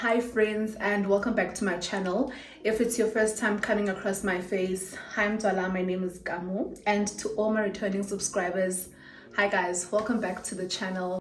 Hi friends, and welcome back to my channel. If it's your first time coming across my face, hi Mtswala, my name is Gamu, and to all my returning subscribers, hi guys, welcome back to the channel.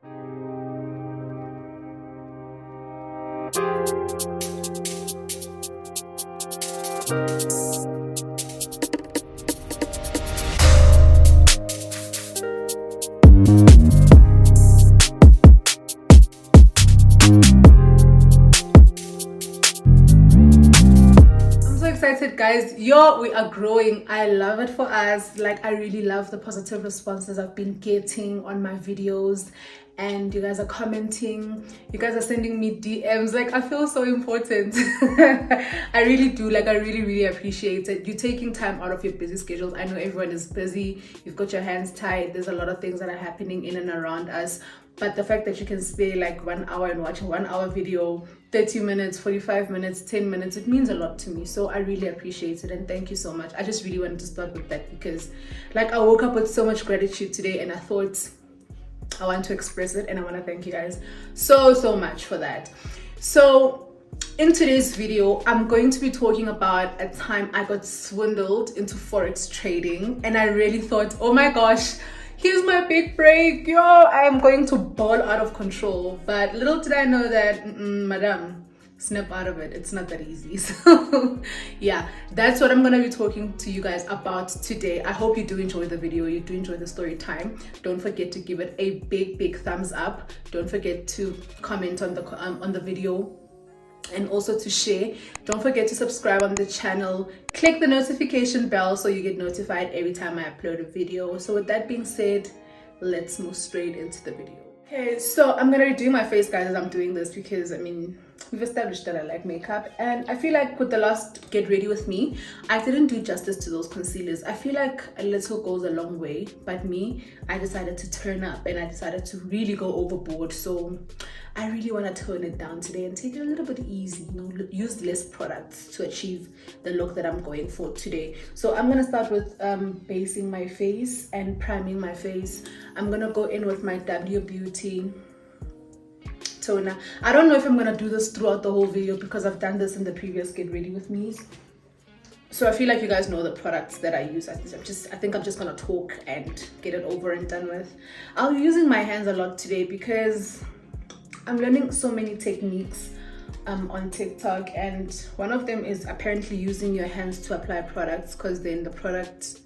Excited guys, we are growing. I love it for us. Like, I really love the positive responses I've been getting on my videos, and you guys are commenting, you guys are sending me DMs. Like, I feel so important. I really do. Like, I really appreciate it. You taking time out of your busy schedules. I know everyone is busy, you've got your hands tied, there's a lot of things that are happening in and around us, but the fact that you can spare like 1 hour and watch a 1 hour video, 30 minutes, 45 minutes, 10 minutes, it means a lot to me. So I really appreciate it, and thank you so much. I just really wanted to start with that because like I woke up with so much gratitude today, and I thought I want to express it, and I want to thank you guys so much for that. So in today's video, I'm going to be talking about a time I got swindled into Forex trading, and I really thought, oh my gosh, here's my big break, yo, I am going to ball out of control. But little did I know that, madam, snap out of it. It's not that easy. So yeah, that's what I'm going to be talking to you guys about today. I hope you do enjoy the video, you do enjoy the story time. Don't forget to give it a big thumbs up. Don't forget to comment on the video, and also to share. Don't forget to subscribe on the channel, click the notification bell so you get notified every time I upload a video. So with that being said, let's move straight into the video. Okay, so I'm gonna redo my face, guys, as I'm doing this because I mean, we've established that I like makeup, and I feel like with the last get ready with me, I didn't do justice to those concealers. I feel like a little goes a long way, but me, I decided to turn up and I decided to really go overboard. So I really want to tone it down today and take it a little bit easy, you know, use less products to achieve the look that I'm going for today. So I'm gonna start with basing my face and priming my face. I'm gonna go in with my W Beauty toner. I don't know if I'm gonna do this throughout the whole video because I've done this in the previous get ready with me, so I feel like you guys know the products that I use. I think I'm just gonna talk and get it over and done with. I'll be using my hands a lot today because I'm learning so many techniques on TikTok, and one of them is apparently using your hands to apply products, because then the product,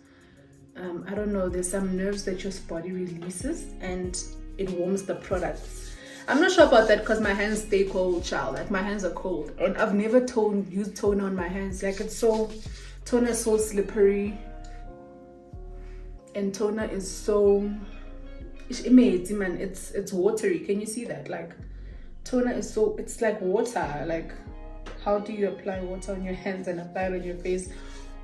I don't know, there's some nerves that your body releases and it warms the product. I'm not sure about that because my hands stay cold, child. Like, my hands are cold, and I've never used toner on my hands. Like, toner is so slippery, and toner is so, it's watery. Can you see that? Like, toner is so, it's like water. Like, how do you apply water on your hands and apply it on your face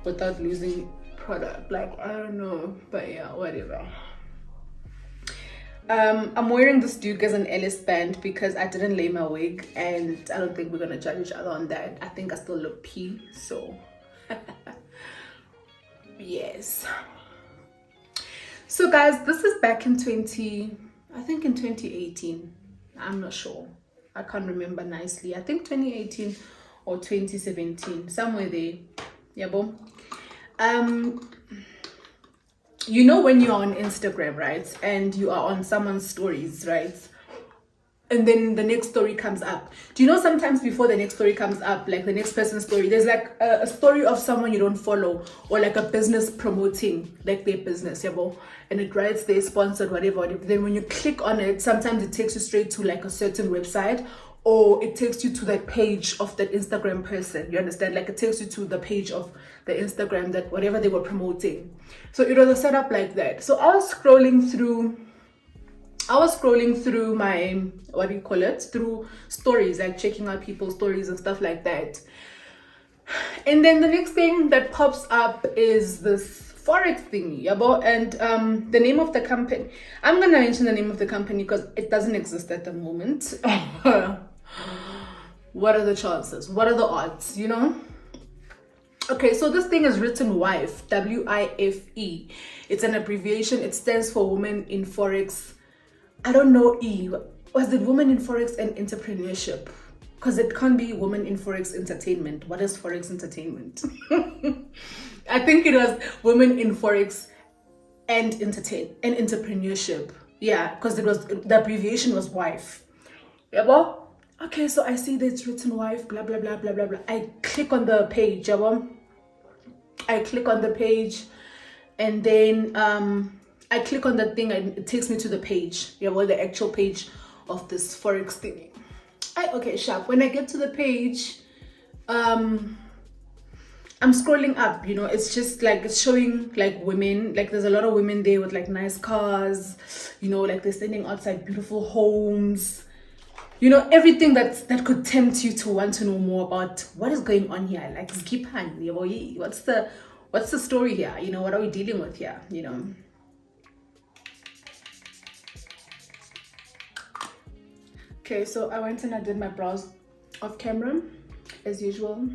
without losing product? Like, I don't know, but yeah, whatever. I'm wearing this Duke as an Ellis band because I didn't lay my wig, and I don't think we're gonna judge each other on that. I think I still look P, so yes. So guys, this is back in 2018. I'm not sure, I can't remember nicely. I think 2018 or 2017, somewhere there. Yeah, boom. You know, when you're on Instagram, right, and you are on someone's stories, right, and then the next story comes up. Do you know sometimes before the next story comes up, like the next person's story, there's like a story of someone you don't follow, or like a business promoting like their business, yeah, and it writes they're sponsored, whatever. Then when you click on it, sometimes it takes you straight to like a certain website, or it takes you to that page of that Instagram person. You understand? Like, it takes you to the page of the Instagram that whatever they were promoting. So it was a setup like that. So I was scrolling through my, what do you call it? Through stories, like checking out people's stories and stuff like that. And then the next thing that pops up is this Forex thingy, yabo, and the name of the company. I'm gonna mention the name of the company because it doesn't exist at the moment. What are the chances? What are the odds, you know? Okay, so this thing is written WIFE, WIFE. It's an abbreviation. It stands for Women in Forex. I don't know, was it Women in Forex and Entrepreneurship? because it can't be women in Forex entertainment. What is Forex entertainment? I think it was women in Forex and entrepreneurship. Yeah, because it was, the abbreviation was wife. Yeah, well, okay, so I see that it's written wife, blah blah blah blah blah blah. I click on the page, yeah, well, I click on the page, and then I click on the thing and it takes me to the page, yeah, well, the actual page of this Forex thingy. Okay, sharp. When I get to the page, I'm scrolling up, you know, it's just like, it's showing like women, like there's a lot of women there with like nice cars, you know, like they're standing outside beautiful homes, you know, everything that could tempt you to want to know more about what is going on here. Like, what's the story here? You know, what are we dealing with here? You know. Okay, so I went and I did my browse off camera as usual,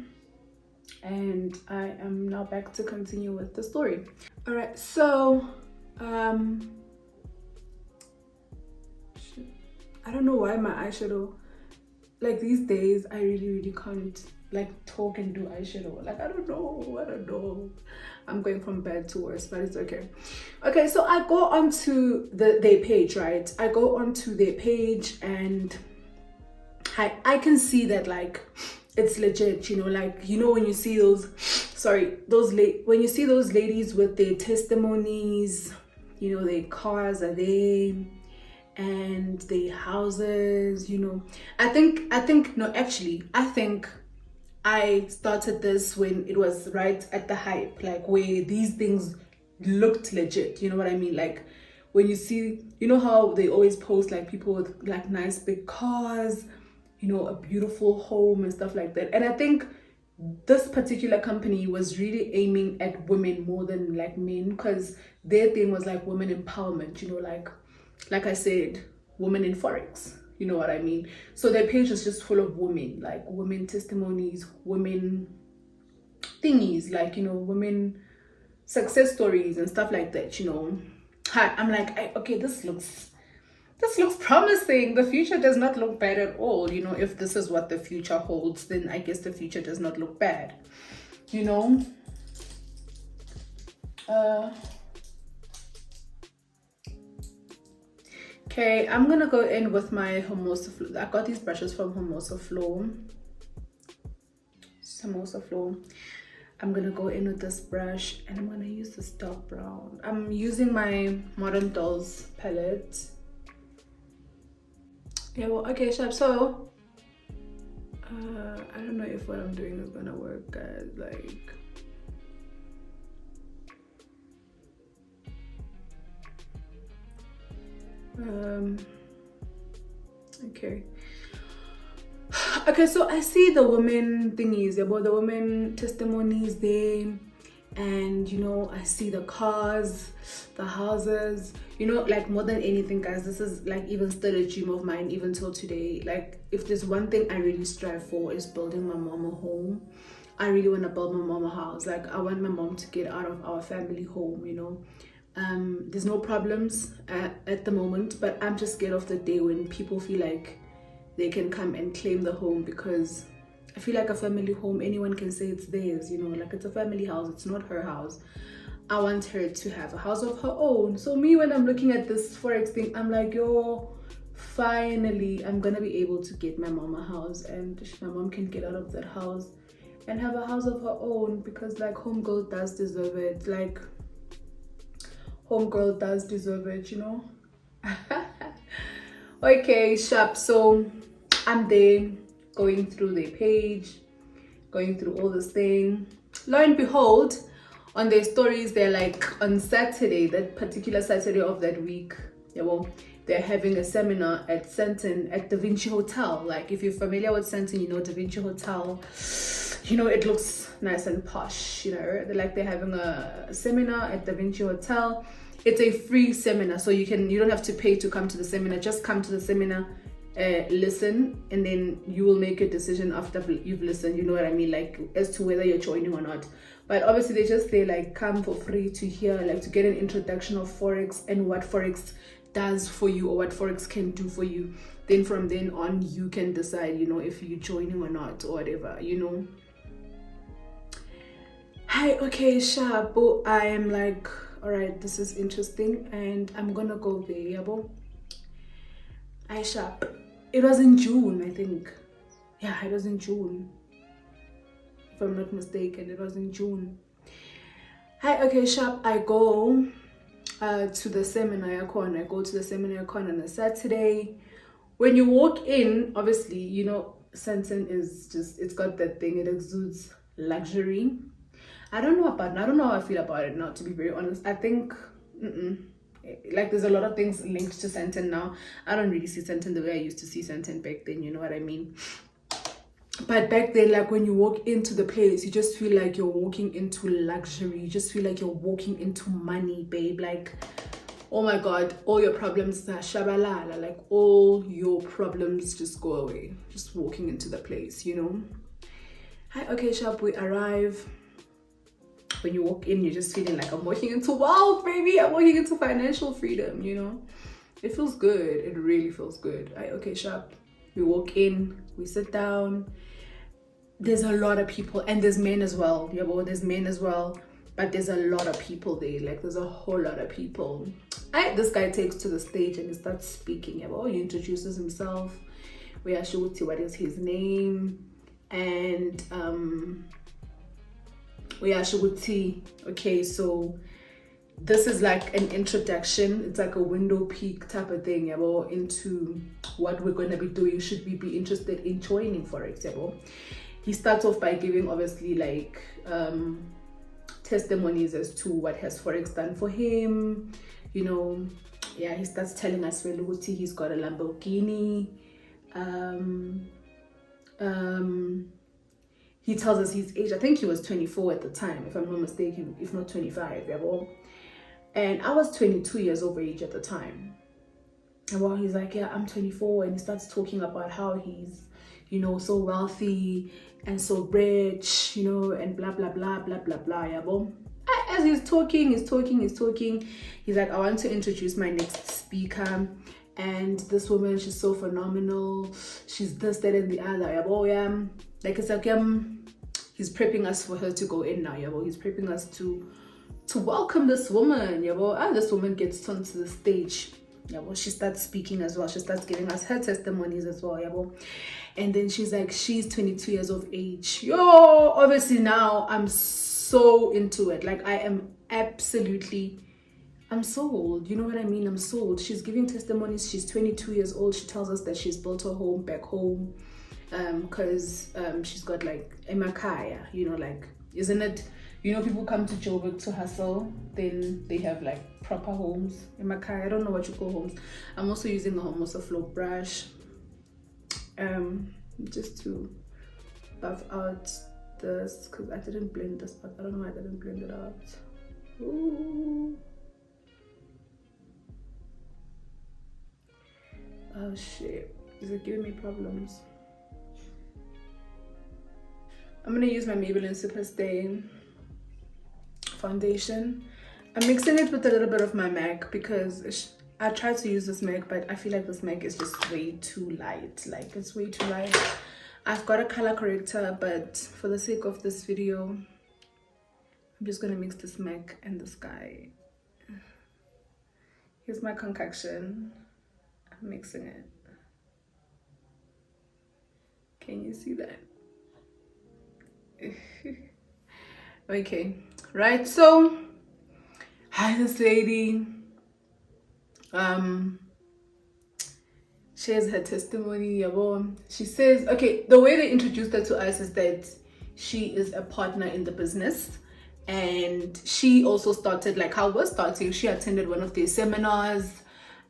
and I am now back to continue with the story. All right, so I don't know why my eyeshadow, like these days I really can't like talk and do eyeshadow. Like I don't know, I'm going from bad to worse, but it's okay. Okay, so I go onto their page, right? I go onto their page and I can see that like it's legit, you know, like, you know, when you see those, when you see those ladies with their testimonies, you know, their cars are there and their houses, you know. I think I started this when it was right at the hype, like where these things looked legit, you know what I mean? Like when you see, you know how they always post like people with like nice big cars, you know, a beautiful home and stuff like that. And I think this particular company was really aiming at women more than like men, because their thing was like women empowerment, you know, like I said, women in Forex, you know what I mean? So their page is just full of women, like women testimonies, women thingies, like, you know, women success stories and stuff like that, you know. I'm like, okay, this looks promising. The future does not look bad at all, you know. If this is what the future holds, then I guess the future does not look bad, you know. Okay, I'm gonna go in with my Hermosa Flow. I got these brushes from Hermosa Flow. I'm gonna go in with this brush and I'm gonna use this dark brown. I'm using my Modern Dolls palette. Yeah, well, okay, sharp. So I don't know if what I'm doing is gonna work, guys. Like, okay, so I see the women thingies, about the women testimonies there, and you know, I see the cars, the houses, you know. Like more than anything, guys, this is like even still a dream of mine even till today. Like if there's one thing I really strive for is building my mom a home. I really want to build my mom a house. Like I want my mom to get out of our family home, you know. There's no problems at the moment, but I'm just scared of the day when people feel like they can come and claim the home, because I feel like a family home, anyone can say it's theirs, you know, like it's a family house, it's not her house. I want her to have a house of her own. So me, when I'm looking at this Forex thing, I'm like, yo, finally I'm gonna be able to get my mom a house, and my mom can get out of that house and have a house of her own, because like homegirl does deserve it. Like homegirl does deserve it, you know. Okay, sharp. So I'm there going through their page, going through all this thing. Lo and behold, on their stories, they're like on Saturday, that particular Saturday of that week, yeah, well, they're having a seminar at Sandton at Da Vinci Hotel. Like if you're familiar with Sandton, you know Da Vinci Hotel, you know, it looks nice and posh, you know. They're having a seminar at Da Vinci Hotel. It's a free seminar, so you don't have to pay to come to the seminar. Just come to the seminar, listen, and then you will make a decision after you've listened, you know what I mean, like as to whether you're joining or not. But obviously they just say like come for free to hear, like to get an introduction of Forex and what Forex does for you, or what Forex can do for you. then from then on you can decide, you know, if you're joining or not or whatever, you know. Hi, okay, sharp. Oh, I am like, all right, this is interesting, and I'm gonna go there, yabo. Hi, sharp. It was in June, I think. Yeah, it was in June. If I'm not mistaken, it was in June. Hi, okay, sharp. I go to the seminar con. I go to the seminar con on a Saturday. When you walk in, obviously, you know, Santon is just, it's got that thing, it exudes luxury. I don't know how I feel about it now, to be very honest. I think, like there's a lot of things linked to Santon now. I don't really see Santon the way I used to see Santon back then, you know what I mean? But back then, like when you walk into the place, you just feel like you're walking into luxury. You just feel like you're walking into money, babe. Like, oh my God, all your problems are shabalala. Like all your problems just go away. Just walking into the place, you know? Hi, okay, sharp, we arrive. When you walk in, you're just feeling like I'm walking into wealth, baby. I'm walking into financial freedom, you know? It feels good. It really feels good. Hi, okay, sharp. We walk in, we sit down. There's a lot of people, and there's men as well. Yeah, well, there's men as well, but there's a lot of people there. Like there's a whole lot of people. This guy takes to the stage and he starts speaking. Yeah, well, he introduces himself. We ask what is his name, and we ask okay, so this is like an introduction. It's like a window peek type of thing, yeah, well, into what we're going to be doing. Should we be interested in joining Forex, yeah, well? He starts off by giving obviously like testimonies as to what has Forex done for him, you know. Yeah, he starts telling us he's got a Lamborghini. He tells us his age. I think he was 24 at the time, if I'm not mistaken, if not 25, yeah, well. And I was 22 years of age at the time. And while he's like, yeah, I'm 24, and he starts talking about how he's, you know, so wealthy and so rich, you know, and blah, blah, blah, blah, blah, blah, yeah, well. As he's talking, he's like, I want to introduce my next speaker. And this woman, she's so phenomenal. She's this, that, and the other, yeah, well, yeah. Like, it's like, he's prepping us for her to go in now, yeah, well. He's prepping us to welcome this woman, yeah, well. And this woman gets onto the stage. Yeah, well, she starts speaking as well. She starts giving us her testimonies as well, yeah, well. And then she's like, she's 22 years of age. Yo, obviously now I'm so into it. Like I am absolutely, I'm sold. You know what I mean? I'm sold. She's giving testimonies. She's 22 years old. She tells us that she's built her home back home. Because she's got like emakaya, you know, like, isn't it, you know, people come to Joburg to hustle, then they have like proper homes. Emakaya, I don't know what you call homes. I'm also using a Homosa flow brush just to buff out this, because I didn't blend this out. I don't know why I didn't blend it out. Ooh. Oh shit, is it giving me problems? I'm gonna use my Maybelline Superstay foundation. I'm mixing it with a little bit of my MAC because I tried to use this MAC, but I feel like this MAC is just way too light. Like it's way too light. I've got a color corrector, but for the sake of this video, I'm just gonna mix this MAC and this guy. Here's my concoction. I'm mixing it. Can you see that? Okay, right, so hi, this lady shares her testimony. She says, okay, the way they introduced her to us is that she is a partner in the business, and she also started like how we're starting. She attended one of their seminars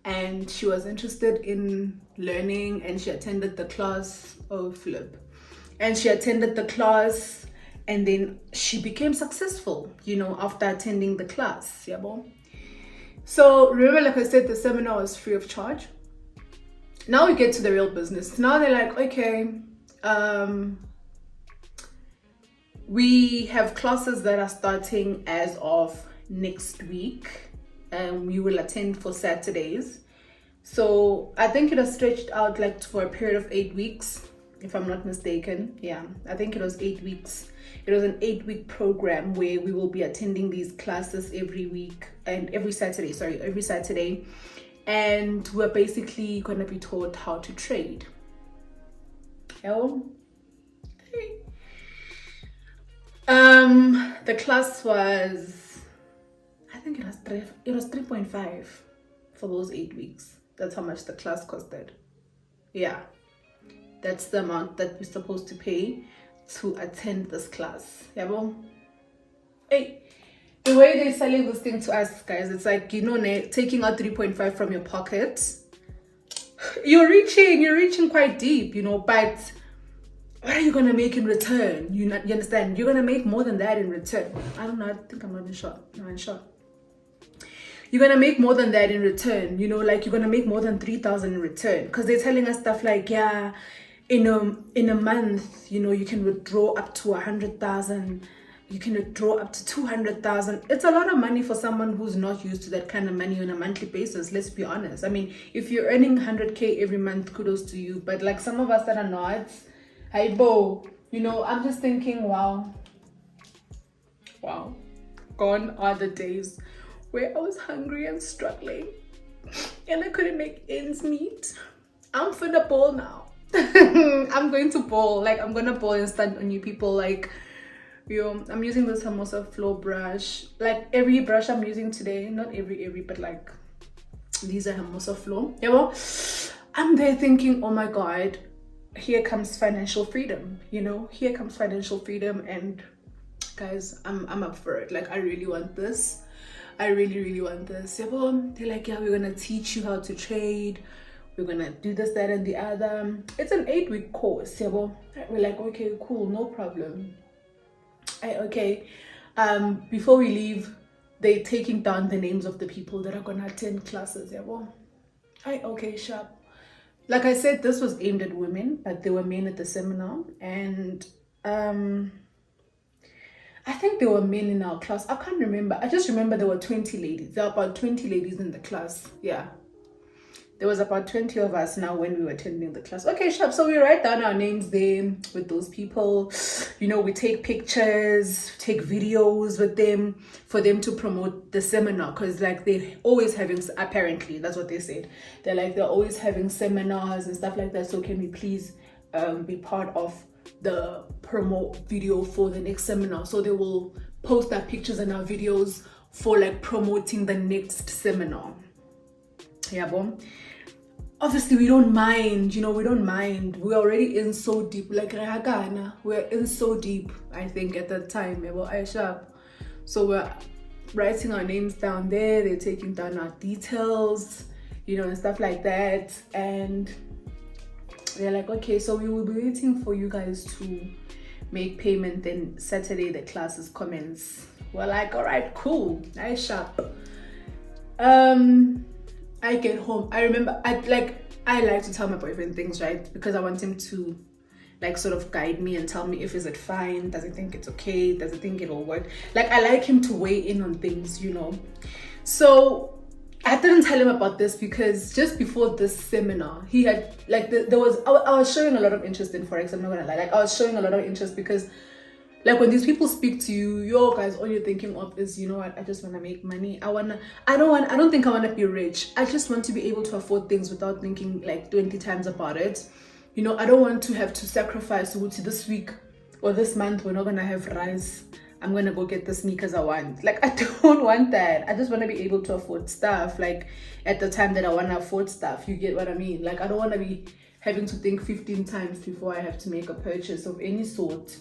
and she was interested in learning, and she attended the class of flip. And she attended the class, and then she became successful, you know, after attending the class. Yeah, so remember, like I said, the seminar was free of charge. Now we get to the real business. Now they're like, okay, we have classes that are starting as of next week. You will attend for Saturdays. So I think it was stretched out like for a period of 8 weeks, if I'm not mistaken. Yeah, I think it was 8 weeks. It was an 8-week program where we will be attending these classes every week and every Saturday. And we're basically going to be taught how to trade. The class was, I think it was 3.5 for those 8 weeks. That's how much the class costed. Yeah, that's the amount that we're supposed to pay to attend this class. Yeah, well, hey, the way they're selling this thing to us, guys, it's like, you know, taking out 3.5 from your pocket. You're reaching quite deep, you know, but what are you gonna make in return? You understand? You're gonna make more than that in return. I don't know. I think I'm not in short. No, in short. You're gonna make more than that in return. You know, like you're gonna make more than 3,000 in return, because they're telling us stuff like, yeah, in a month, you know, you can withdraw up to 100,000. You can withdraw up to 200,000. It's a lot of money for someone who's not used to that kind of money on a monthly basis. Let's be honest. I mean, if you're earning 100K every month, kudos to you. But like some of us that are not, hey Bo, you know, I'm just thinking, wow, gone are the days where I was hungry and struggling and I couldn't make ends meet. I'm finna ball now. I'm going to ball. Like, I'm gonna ball and stand on you people. Like, yo, I'm using this Hermosa floor brush. Like every brush I'm using today, not every, but like these are Hermosa floor. Yeah, well, I'm there thinking, oh my God, here comes financial freedom. You know, here comes financial freedom, and guys, I'm up for it. Like, I really want this. I really want this. Yeah, well, they're like, yeah, we're gonna teach you how to trade. We're gonna do this, that, and the other. It's an 8-week course. Yeah, well, we're like, okay, cool, no problem. Okay, before we leave, they're taking down the names of the people that are gonna attend classes. Yeah, well, okay, sharp. Like I said, this was aimed at women, but there were men at the seminar, and I think there were men in our class. I can't remember. I just remember there were 20 ladies. There were about 20 ladies in the class. Yeah. There was about 20 of us now when we were attending the class. Okay, sharp. So we write down our names there with those people. You know, we take pictures, take videos with them for them to promote the seminar. Because like they're always having, apparently, that's what they said. They're always having seminars and stuff like that. So can we please be part of the promo video for the next seminar? So they will post our pictures and our videos for like promoting the next seminar. Yeah, boom. Obviously we don't mind, you know, we don't mind. We're already in so deep, like we're in so deep, I think, at that time. Yeah, well, Aisha. So we're writing our names down there, they're taking down our details, you know, and stuff like that. And they're like, okay, so we will be waiting for you guys to make payment, then Saturday the classes commence. We're like, all right, cool, nice sharp. I get home. I remember I like to tell my boyfriend things, right? Because I want him to like sort of guide me and tell me if is it fine, does he think it's okay, does he think it'll work. Like, I like him to weigh in on things, you know. So I didn't tell him about this because just before this seminar, he had like I was showing a lot of interest in Forex. I'm not gonna lie. Like, I was showing a lot of interest because like when these people speak to you, yo guys, all you're thinking of is, you know what, I just want to make money. I don't think I want to be rich. I just want to be able to afford things without thinking like 20 times about it. You know, I don't want to have to sacrifice this week or this month we're not going to have rice. I'm going to go get the sneakers I want. Like, I don't want that. I just want to be able to afford stuff like at the time that I want to afford stuff. You get what I mean? Like, I don't want to be having to think 15 times before I have to make a purchase of any sort.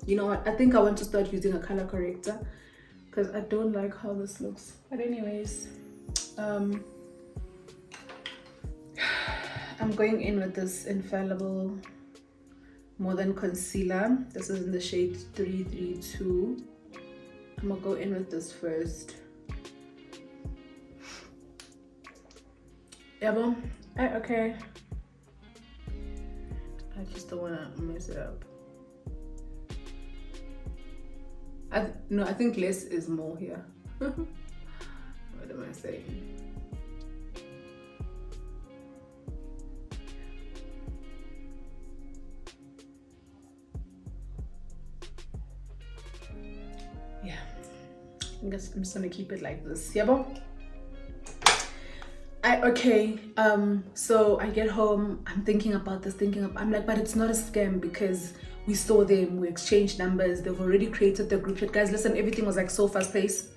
You know what, I think I want to start using a color corrector because I don't like how this looks. But anyways, I'm going in with this Infallible More Than Concealer. This is in the shade 332. I'm gonna go in with this first. Yeah, boom. Okay. I just don't wanna mess it up. I think less is more here. What am I saying? I guess I'm just gonna keep it like this. Yeah, bo? So I get home, I'm thinking about this, I'm like, but it's not a scam because we saw them, we exchanged numbers, they've already created the group chat. Guys, listen, everything was like so fast paced.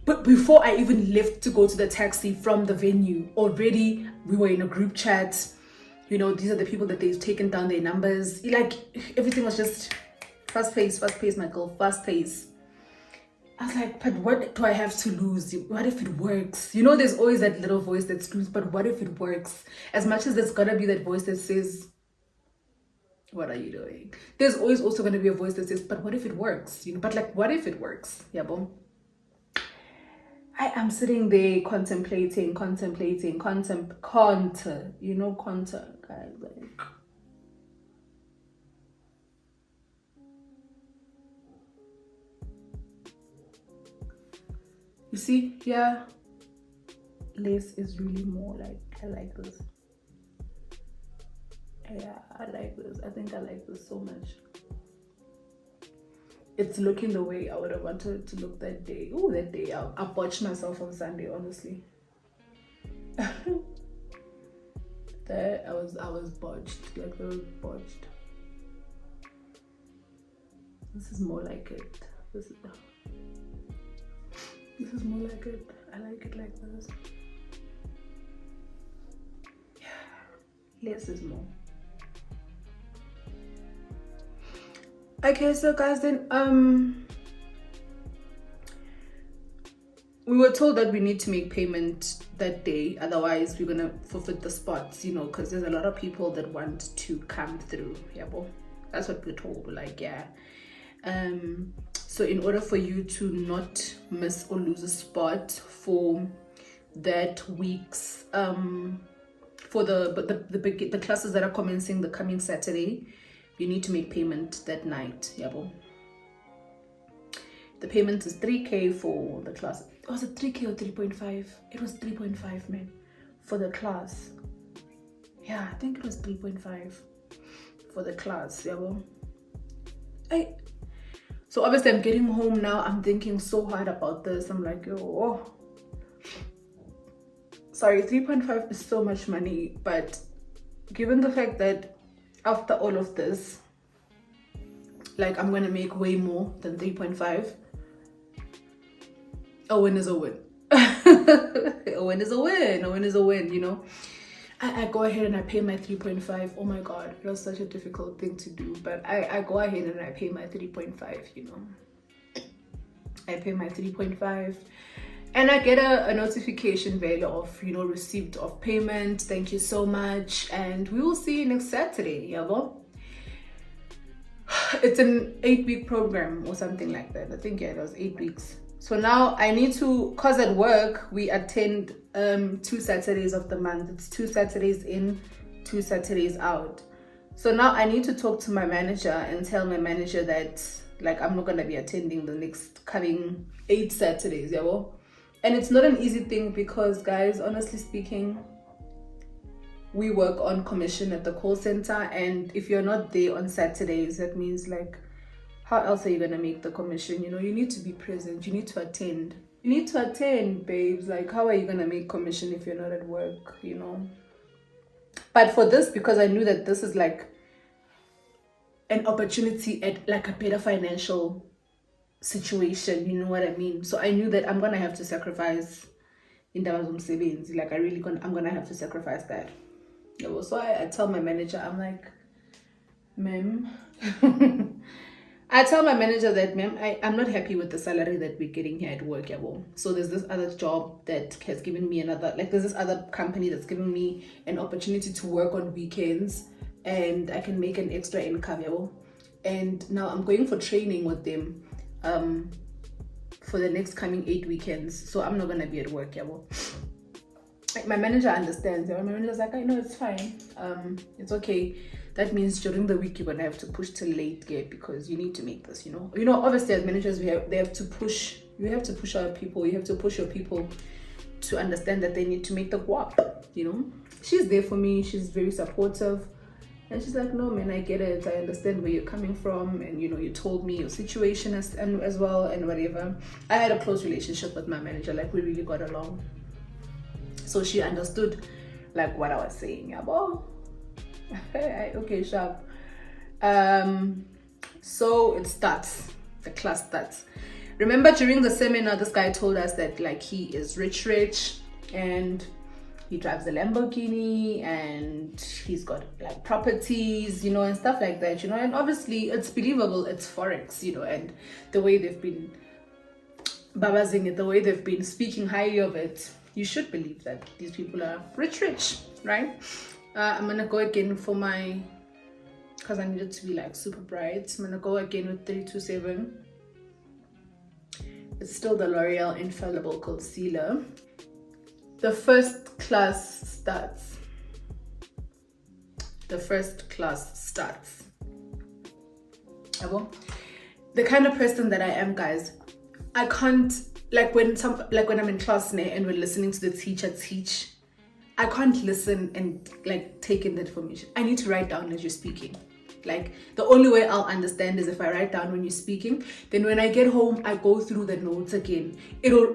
But before I even left to go to the taxi from the venue, already we were in a group chat. You know, these are the people that they've taken down their numbers. Like, everything was just fast paced, Michael, fast paced. I was like, but what do I have to lose? What if it works? You know, there's always that little voice that screams, but what if it works? As much as there's gotta be that voice that says, what are you doing? There's always also gonna be a voice that says, but what if it works? You know, but like, what if it works? Yeah, boom. I am sitting there contemplating, you know, guys, like. You see, yeah, less is really more. Like, I like this. Yeah, I like this. I think I like this so much. It's looking the way I would have wanted it to look that day. Oh, that day I botched myself on Sunday, honestly. That I was botched. Like, I was botched. This is more like it. This is more like it. I like it like this. Yeah, less is more. Okay, so guys, then we were told that we need to make payment that day, otherwise we're gonna forfeit the spots, you know, because there's a lot of people that want to come through. Yeah, well, that's what we're told. We're like, yeah. So in order for you to not miss or lose a spot for that week's for the classes that are commencing the coming Saturday, you need to make payment that night. Yabo. The payment is 3K for the class. Was it 3K or 3.5? It was 3.5, man, for the class. Yeah, I think it was 3.5 for the class. Yabo. So obviously I'm getting home now. I'm thinking so hard about this. I'm like, oh, sorry, 3.5 is so much money, but given the fact that after all of this, like, I'm gonna make way more than 3.5. A win is a win. A win is a win. A win is a win, you know. I go ahead and I pay my 3.5. Oh my god, it was such a difficult thing to do, but I go ahead and I pay my 3.5, you know. I pay my 3.5 and I get a notification value of, you know, receipt of payment. Thank you so much, and we will see you next Saturday. Yabo. It's an 8-week program or something like that. I think, yeah, it was 8 weeks. So now I need to, cause at work we attend 2 Saturdays of the month. It's 2 Saturdays in, 2 Saturdays out. So now I need to talk to my manager and tell my manager that, like, I'm not gonna be attending the next coming 8 Saturdays, yeah. Well, and it's not an easy thing because, guys, honestly speaking, we work on commission at the call center, and if you're not there on Saturdays, that means, like, how else are you gonna make the commission? You know, you need to be present, you need to attend. You need to attend, babes. Like, how are you gonna make commission if you're not at work, you know? But for this, because I knew that this is like an opportunity at like a better financial situation, you know what I mean? So I knew that I'm gonna have to sacrifice in terms of savings. Like, I'm gonna have to sacrifice that. So I tell my manager, I'm like, ma'am, I tell my manager that, ma'am, I'm not happy with the salary that we're getting here at work. So there's this other job that has given me there's this other company that's giving me an opportunity to work on weekends and I can make an extra income. And now I'm going for training with them for the next coming 8 weekends. So I'm not going to be at work. My manager understands. My manager's like, I know, it's fine. It's okay. That means during the week you're gonna have to push till late, because you need to make this. You know. Obviously as managers, they have to push. You have to push our people. You have to push your people to understand that they need to make the guap. You know, she's there for me. She's very supportive, And she's like, no man, I get it, I understand where you're coming from, and you told me your situation as well, and whatever. I had a close relationship with my manager, like we really got along, so she understood like what I was saying. Yeah, well, okay, sharp. So it starts, the class starts. Remember, during the seminar, this guy told us that like he is rich, and he drives a Lamborghini, and he's got like properties, and stuff like that, and obviously it's believable, it's Forex, and the way they've been babazing it, the way they've been speaking highly of it, you should believe that these people are rich, right? I'm gonna go again for my, because I needed to be like super bright. I'm gonna go again with 327. It's still the L'Oreal Infallible Concealer. The first class starts. The kind of person that I am, guys, I can't, like when I'm in class and we're listening to the teacher teach, I can't listen and like take in the information. I need to write down as you're speaking. Like the only way I'll understand is if I write down when you're speaking. Then when I get home, I go through the notes again.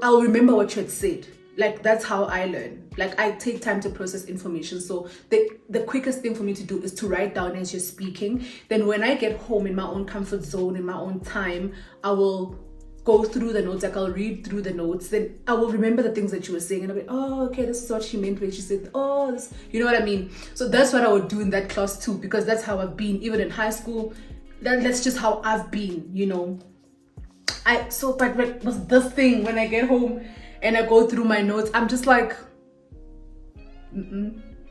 I'll remember what you had said. Like that's how I learn. Like I take time to process information. So the quickest thing for me to do is to write down as you're speaking. Then when I get home in my own comfort zone, in my own time, I will go through the notes. Like I'll read through the notes. Then I will remember the things that you were saying, and I'll be, oh, okay, this is what she meant when she said, oh, this, you know what I mean? So that's what I would do in that class too, because that's how I've been, even in high school. That's just how I've been, But was this thing when I get home and I go through my notes, I'm just like,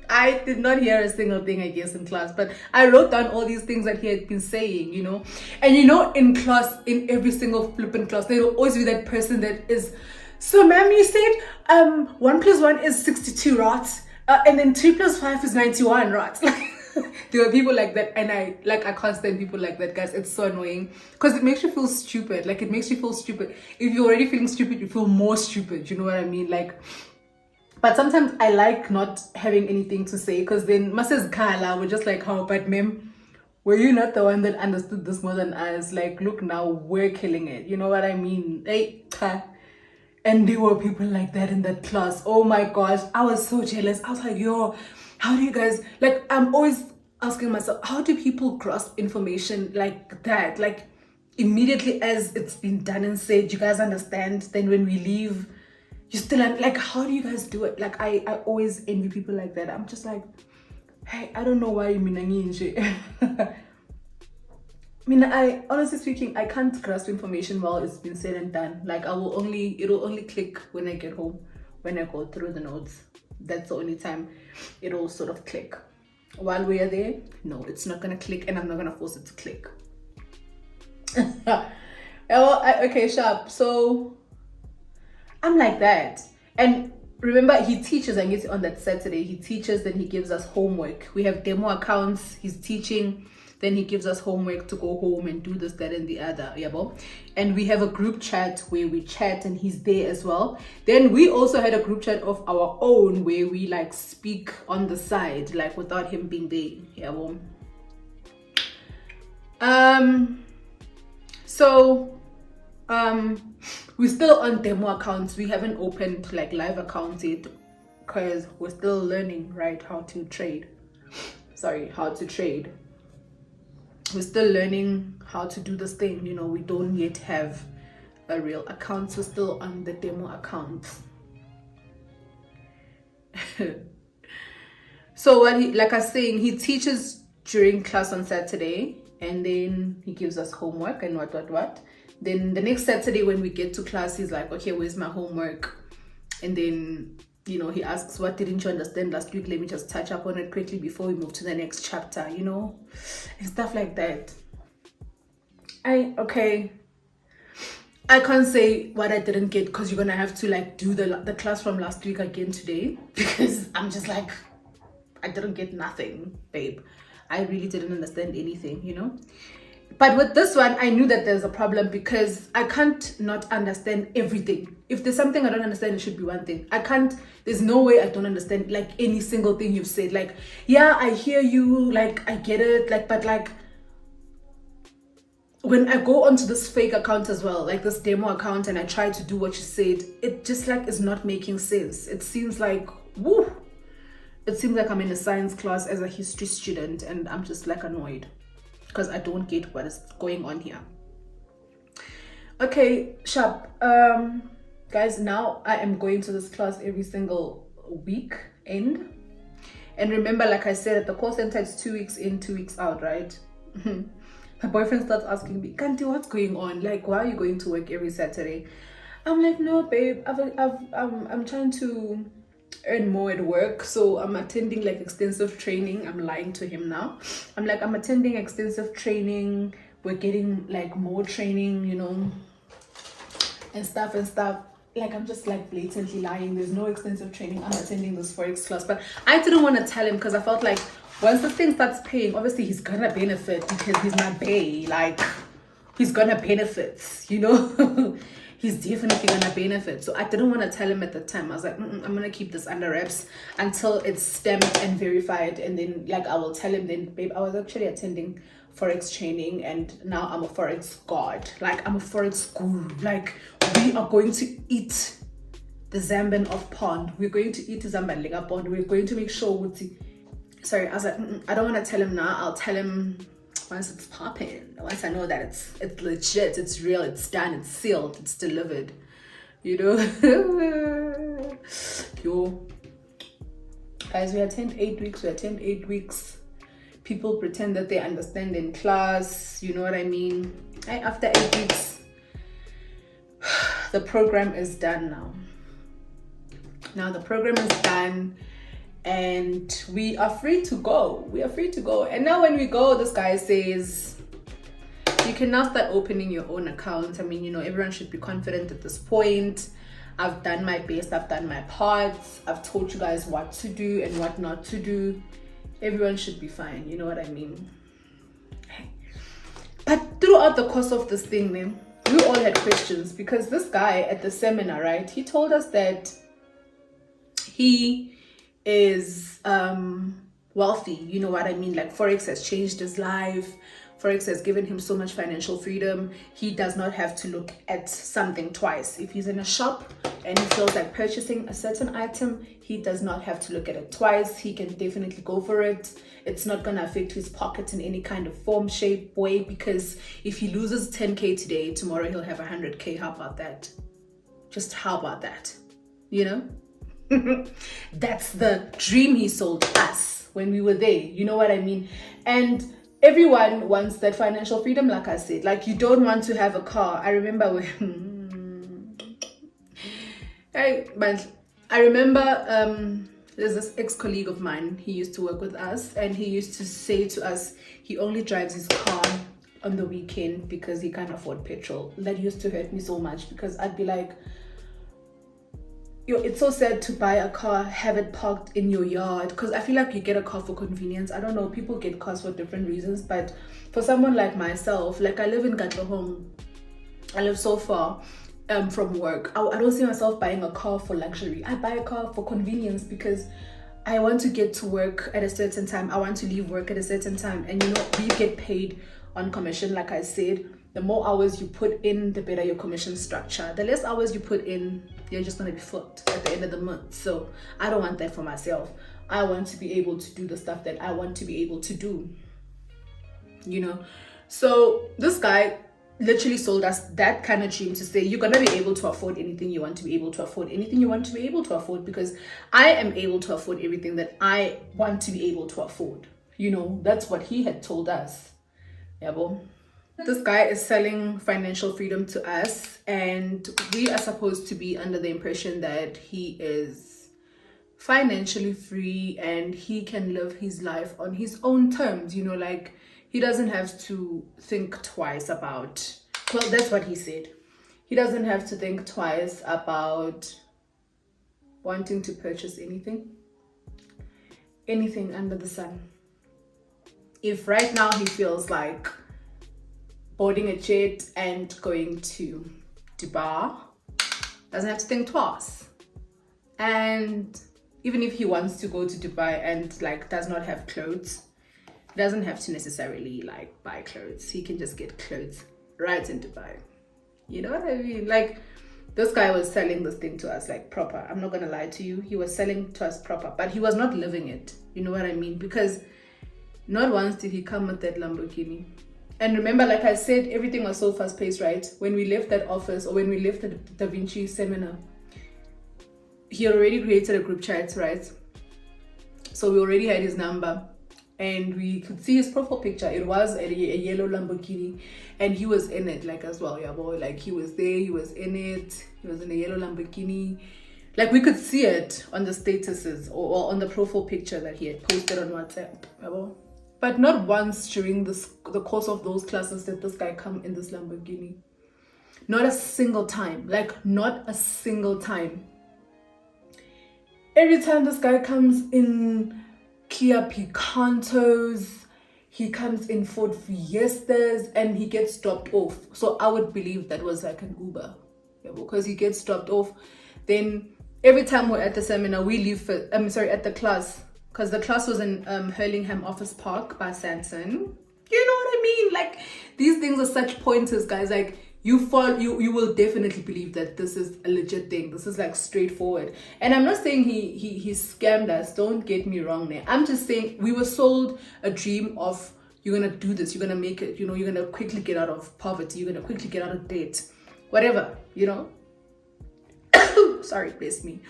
I did not hear a single thing, I guess, in class, but I wrote down all these things that he had been saying, And in class, in every single flippant class, there will always be that person that is, so ma'am, you said 1 + 1 is 62, right? And then 2 + 5 is 91, right? There were people like that, and I can't stand people like that, guys. It's so annoying because it makes you feel stupid. Like it makes you feel stupid. If you're already feeling stupid, you feel more stupid. You know what I mean? Like, but sometimes I like not having anything to say, because then Mrs. Kala, we're just like, how, but ma'am, were you not the one that understood this more than us? Like, look, now we're killing it. You know what I mean? Hey, and there were people like that in that class. Oh my gosh, I was so jealous. I was like, yo, how do you guys, like, I'm always asking myself, how do people grasp information like that? Like, immediately as it's been done and said, you guys understand? Then when we leave, you still, like, how do you guys do it? Like, I always envy people like that. I'm just like, hey, I don't know why you mean shit. I honestly speaking, I can't grasp information while it's been said and done. Like, it'll only click when I get home, when I go through the notes. That's the only time it'll sort of click. While we are there, no, it's not gonna click, and I'm not gonna force it to click. Okay, sharp. So I'm like that. And remember, he teaches, I guess, on that Saturday. He teaches, then he gives us homework. We have demo accounts, he's teaching, then he gives us homework to go home and do this, that, and the other. And we have a group chat where we chat, and he's there as well. Then we also had a group chat of our own where we like speak on the side, like without him being there. We're still on demo accounts. We haven't opened like live accounts yet because we're still learning, right, how to trade. We're still learning how to do this thing. We don't yet have a real account, so still on the demo account. So what like I was saying, he teaches during class on Saturday, and then he gives us homework and what. Then the next Saturday when we get to class, he's like, okay, where's my homework? And then, he asks, what didn't you understand last week? Let me just touch up on it quickly before we move to the next chapter, and stuff like that. I can't say what I didn't get, because you're gonna have to like do the class from last week again today, because I'm just like, I didn't get nothing, babe. I really didn't understand anything, But with this one, I knew that there's a problem because I can't not understand everything. If there's something I don't understand, it should be one thing. There's no way I don't understand like any single thing you've said. Like, yeah, I hear you, like I get it, like, but like when I go onto this fake account as well, like this demo account, and I try to do what you said, it just like is not making sense. It seems like, woo, it seems like I'm in a science class as a history student, and I'm just like annoyed because I don't get what is going on here. Okay, sharp. Guys, now I am going to this class every single week end. And remember, like I said, at the call center, it's 2 weeks in, 2 weeks out, right? My boyfriend starts asking me, Kanti, what's going on? Like, why are you going to work every Saturday? I'm like, no, babe, I'm trying to earn more at work, so I'm attending like extensive training. I'm lying to him now. I'm like, I'm attending extensive training, we're getting like more training, you know, and stuff. Like, I'm just like blatantly lying. There's no extensive training. I'm attending this Forex class. But I didn't want to tell him because I felt like once this thing starts paying, obviously he's gonna benefit because he's my bae. Like, he's gonna benefit, you know. He's definitely gonna benefit. So I didn't want to tell him at the time. I was like, I'm gonna keep this under wraps until it's stamped and verified, and then like I will tell him then, babe, I was actually attending Forex training and now I'm a Forex god. Like, I'm a Forex guru. Like, we are going to eat the Zambian of pond. We're going to eat the Zambian Liga pond. We're going to make sure sorry, I was like, I don't want to tell him now. I'll tell him once it's popping, once I know that it's legit, it's real, it's done, it's sealed, it's delivered, you know. Yo, guys, we attend 8 weeks. People pretend that they understand in class, you know what I mean. After 8 weeks, the program is done now the program is done, and we are free to go. And now when we go, this guy says you can now start opening your own account. I mean, you know, everyone should be confident at this point. I've done my best, I've done my part, I've told you guys what to do and what not to do. Everyone should be fine, you know what I mean. But throughout the course of this thing, man, we all had questions because this guy at the seminar, right, he told us that he is wealthy, you know what I mean. Like, Forex has changed his life. Forex has given him so much financial freedom. He does not have to look at something twice. If he's in a shop and he feels like purchasing a certain item, he does not have to look at it twice. He can definitely go for it. It's not going to affect his pocket in any kind of form, shape, way, because if he loses 10K today, tomorrow he'll have 100K. How about that? Just how about that? You know? That's the dream he sold us when we were there, you know what I mean. And everyone wants that financial freedom, like I said. Like, you don't want to have a car. I remember when I remember there's this ex-colleague of mine. He used to work with us, and he used to say to us he only drives his car on the weekend because he can't afford petrol. That used to hurt me so much because I'd be like, yo, it's so sad to buy a car, have it parked in your yard, because I feel like you get a car for convenience. I don't know, people get cars for different reasons, but for someone like myself, like I live in Katlehong, I live so far from work. I don't see myself buying a car for luxury. I buy a car for convenience because I want to get to work at a certain time. I want to leave work at a certain time, and you know, we get paid on commission. Like I said, the more hours you put in, the better your commission structure. The less hours you put in, you're just going to be fucked at the end of the month. So I don't want that for myself. I want to be able to do the stuff that I want to be able to do, you know. So this guy literally sold us that kind of dream to say you're going to be able to afford anything you want to be able to afford, anything you want to be able to afford, because I am able to afford everything that I want to be able to afford. You know, that's what he had told us. Yeah, boy. This guy is selling financial freedom to us, and we are supposed to be under the impression that he is financially free and he can live his life on his own terms, you know, like he doesn't have to think twice about, well, that's what he said. He doesn't have to think twice about wanting to purchase anything under the sun. If right now he feels like boarding a jet and going to Dubai. Doesn't have to think twice. And even if he wants to go to Dubai and like does not have clothes, he doesn't have to necessarily like buy clothes. He can just get clothes right in Dubai. You know what I mean? Like, this guy was selling this thing to us like proper. I'm not gonna lie to you. He was selling to us proper, but he was not living it. You know what I mean? Because not once did he come with that Lamborghini. And remember, like I said, everything was so fast paced, right? When we left that office or when we left the Da Vinci seminar, he already created a group chat, right? So we already had his number and we could see his profile picture. It was a yellow Lamborghini and he was in it like as well. Yeah, boy, like he was there, he was in it, he was in a yellow Lamborghini. Like we could see it on the statuses or on the profile picture that he had posted on WhatsApp. Yeah, boy. But not once during the course of those classes did this guy come in this Lamborghini. Not a single time. Like not a single time. Every time this guy comes in Kia Picantos, he comes in Ford Fiestas and he gets dropped off. So I would believe that was like an Uber. Yeah, because he gets dropped off. Then every time we're at the seminar, we leave at the class. Because the class was in Hurlingham Office Park by Sanson. You know what I mean? Like, these things are such pointers, guys. Like, you will definitely believe that this is a legit thing. This is like straightforward. And I'm not saying he scammed us. Don't get me wrong there. I'm just saying we were sold a dream of you're gonna do this, you're gonna make it, you know, you're gonna quickly get out of poverty, you're gonna quickly get out of debt, whatever, you know. Sorry, bless me.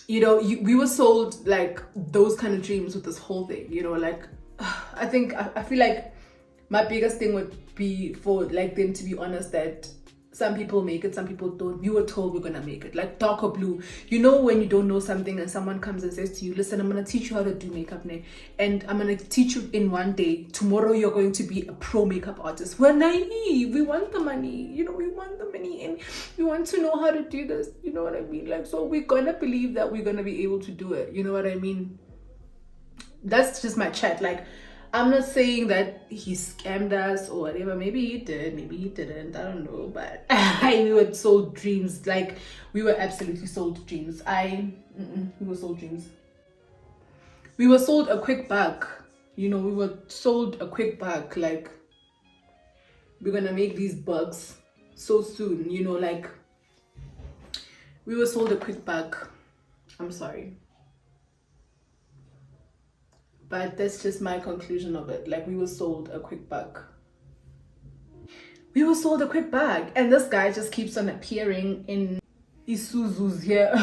You know, we were sold like those kind of dreams with this whole thing, you know, like I feel like my biggest thing would be for like them to be honest that some people make it, some people don't. We were told we're gonna make it, like dark or blue. You know, when you don't know something and someone comes and says to you, listen, I'm gonna teach you how to do makeup now, and I'm gonna teach you in one day. Tomorrow you're going to be a pro makeup artist. We're naive. We want the money, you know, we want the money and we want to know how to do this. You know what I mean? Like, so we're gonna believe that we're gonna be able to do it. You know what I mean? That's just my chat. Like, I'm not saying that he scammed us or whatever. Maybe he did, maybe he didn't. I don't know. But we were sold dreams. Like, we were absolutely sold dreams. We were sold dreams. We were sold a quick buck. You know, we were sold a quick buck. Like, we're gonna make these bucks so soon. You know, like, we were sold a quick buck. I'm sorry. But that's just my conclusion of it. Like, we were sold a quick buck. We were sold a quick bag. And this guy just keeps on appearing in Isuzus here.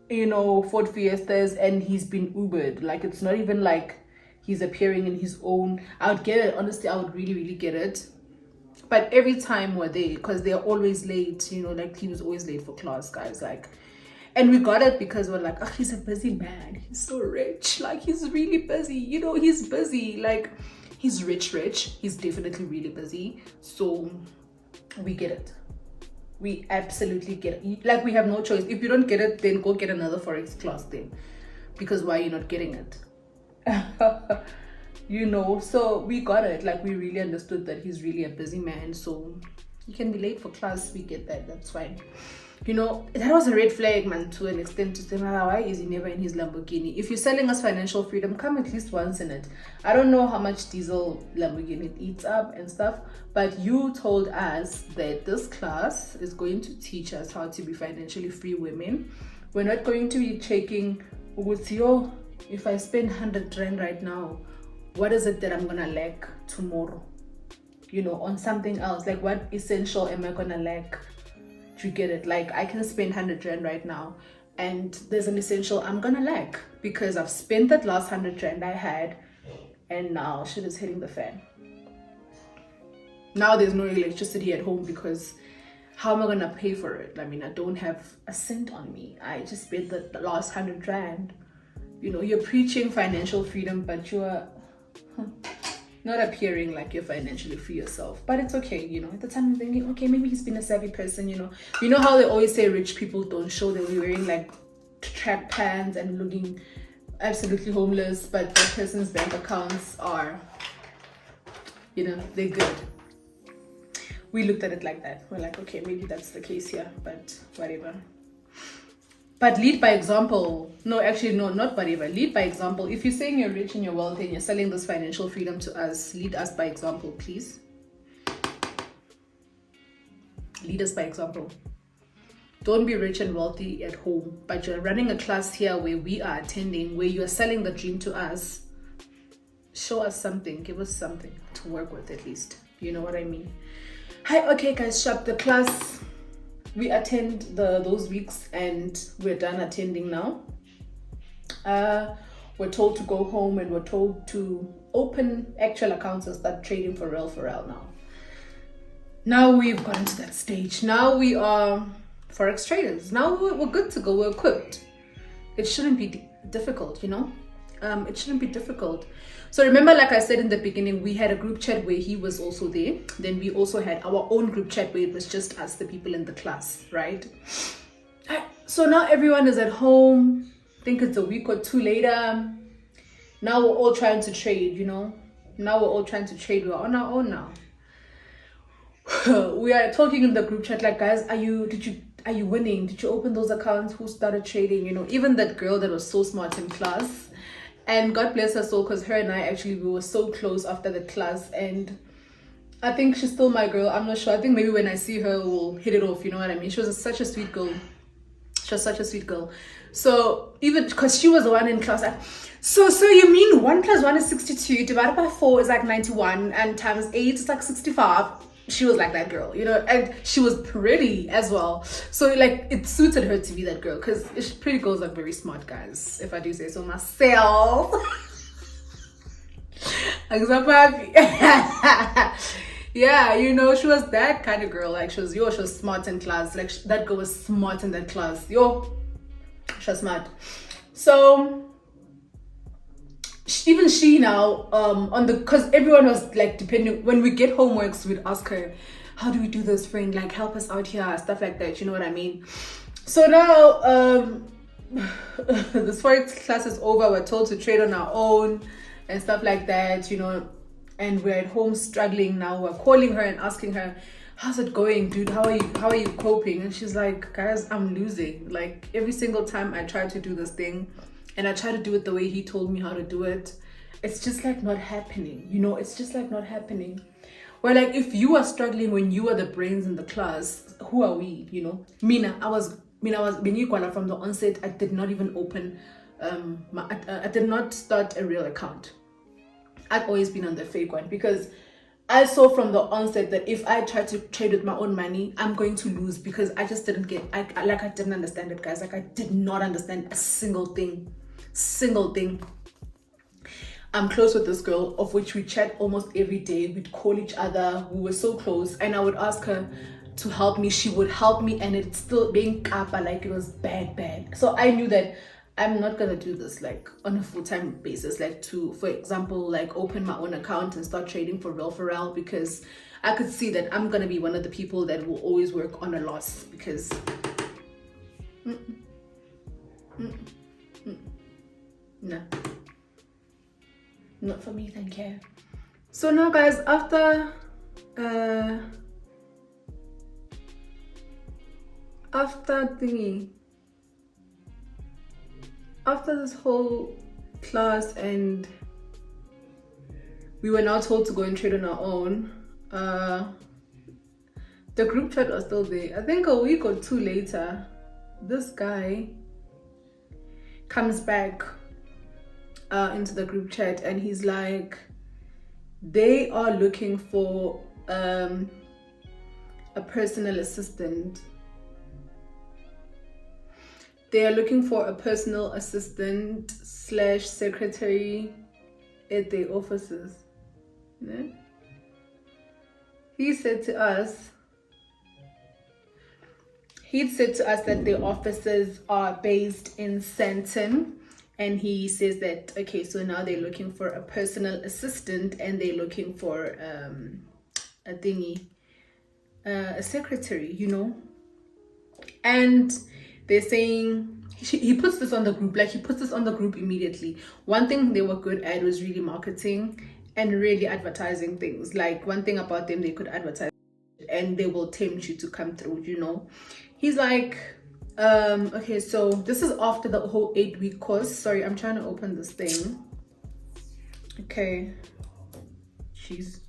You know, Ford Fiestas. And he's been Ubered. Like, it's not even like he's appearing in his own. I would get it. Honestly, I would really, really get it. But every time we're there, because they're always late. You know, like, he was always late for class, guys. Like, and we got it because we're like, oh, he's a busy man. He's so rich. Like, he's really busy. You know, he's busy. Like, he's rich. He's definitely really busy. So we get it. We absolutely get it. Like, we have no choice. If you don't get it, then go get another Forex class then. Because why are you not getting it? You know, so we got it. Like, we really understood that he's really a busy man. So he can be late for class. We get that. That's fine. You know, that was a red flag, man, to an extent, to say, why is he never in his Lamborghini? If you're selling us financial freedom, come at least once in it. I don't know how much diesel Lamborghini eats up and stuff, but you told us that this class is going to teach us how to be financially free women. We're not going to be checking, if I spend 100 Rand right now, what is it that I'm going to lack tomorrow? You know, on something else. Like, what essential am I going to lack? You get it? Like, I can spend 100 Rand right now and there's an essential I'm gonna lack because I've spent that last 100 Rand I had and now shit is hitting the fan. Now there's no electricity at home because how am I gonna pay for it? I mean, I don't have a cent on me. I just spent the last 100 Rand. You know, you're preaching financial freedom, but you're not appearing like you're financially free yourself. But it's okay, you know. At the time I'm thinking, okay, maybe he's been a savvy person, you know. You know how they always say rich people don't show, they'll be wearing like track pants and looking absolutely homeless, but that person's bank accounts are they're good. We looked at it like that. We're like, okay, maybe that's the case here, but whatever. But lead by example. No, actually, no, not whatever. Lead by example. If you're saying you're rich and you're wealthy and you're selling this financial freedom to us, lead us by example, please. Lead us by example. Don't be rich and wealthy at home, but you're running a class here where we are attending, where you are selling the dream to us. Show us something. Give us something to work with at least. You know what I mean? Hi, okay guys, shop the class. We attend those weeks and we're done attending now. We're told to go home and we're told to open actual accounts and start trading for real now. Now we've gotten to that stage. Now we are Forex traders. Now we're good to go. We're equipped. It shouldn't be difficult, it shouldn't be difficult. So remember, like I said in the beginning, we had a group chat where he was also there. Then we also had our own group chat where it was just us, the people in the class, right? So now everyone is at home. I think it's a week or two later. Now we're all trying to trade, Now we're all trying to trade. We're on our own now. We are talking in the group chat like, guys, are you winning? Did you open those accounts? Who started trading? Even that girl that was so smart in class. And God bless her soul, because her and I we were so close after the class, and I think she's still my girl. I'm not sure. I think maybe when I see her, we'll hit it off. You know what I mean? She was such a sweet girl. So even because she was the one in class, so you mean 1 + 1 is 62, divided by 4 is like 91, and times 8 is like 65. She was like that girl, and she was pretty as well. So like it suited her to be that girl, because pretty girls are very smart, guys, if I do say so myself. Yeah, she was that kind of girl. Like she was smart in class. Like that girl was smart in that class. She was smart. So even she now because everyone was like depending, when we get homeworks we'd ask her, how do we do this, friend, like help us out here, stuff like that, you know what I mean? So now the Forex class is over. We're told to trade on our own and stuff like that, and we're at home struggling now. We're calling her and asking her, how's it going, dude? How are you coping? And she's like, guys, I'm losing. Like every single time I try to do this thing and I try to do it the way he told me how to do it, it's just like not happening. It's just like not happening. Well, like if you are struggling when you are the brains in the class, who are we? Mina, I was Beniguala from the onset. I did not even open I did not start a real account. I'd always been on the fake one, because I saw from the onset that if I try to trade with my own money, I'm going to lose, because I just didn't get, I didn't understand it, guys. Like I did not understand a single thing. I'm close with this girl, of which we chat almost every day. We'd call each other. We were so close, and I would ask her to help me. She would help me, and it's still being kappa, like it was bad. So I knew that I'm not gonna do this like on a full-time basis, like to, for example, like open my own account and start trading for real, because I could see that I'm gonna be one of the people that will always work on a loss, because no, not for me, thank you. So now, guys, after this whole class, and we were now told to go and trade on our own, the group chat was still there. I think a week or two later, this guy comes back into the group chat, and he's like, they are looking for a personal assistant. They are looking for a personal assistant / secretary at their offices. Yeah? He said to us that their offices are based in Sandton, and he says that, okay, so now they're looking for a personal assistant, and they're looking for a secretary, and they're saying, he puts this on the group, immediately. One thing they were good at was really marketing and really advertising things. Like, one thing about them, they could advertise and they will tempt you to come through, you know. He's like, okay, so this is after the whole 8-week course. Sorry, I'm trying to open this thing. Okay, jeez.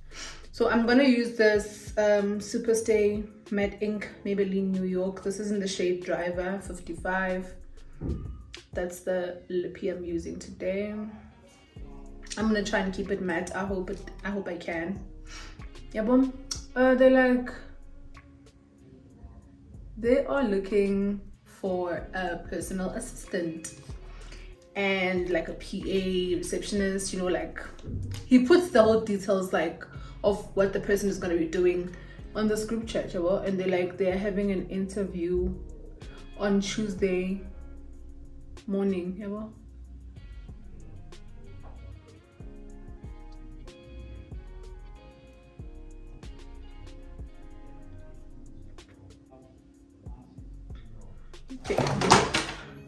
So I'm gonna use this Superstay Matte Ink Maybelline New York. This is in the shade Driver 55. That's the lippy I'm using today. I'm gonna try and keep it matte. I hope I can. Yeah, boom. They are looking for a personal assistant and like a PA, receptionist, you know, like he puts the whole details like of what the person is going to be doing on this group chat, and they're having an interview on Tuesday morning,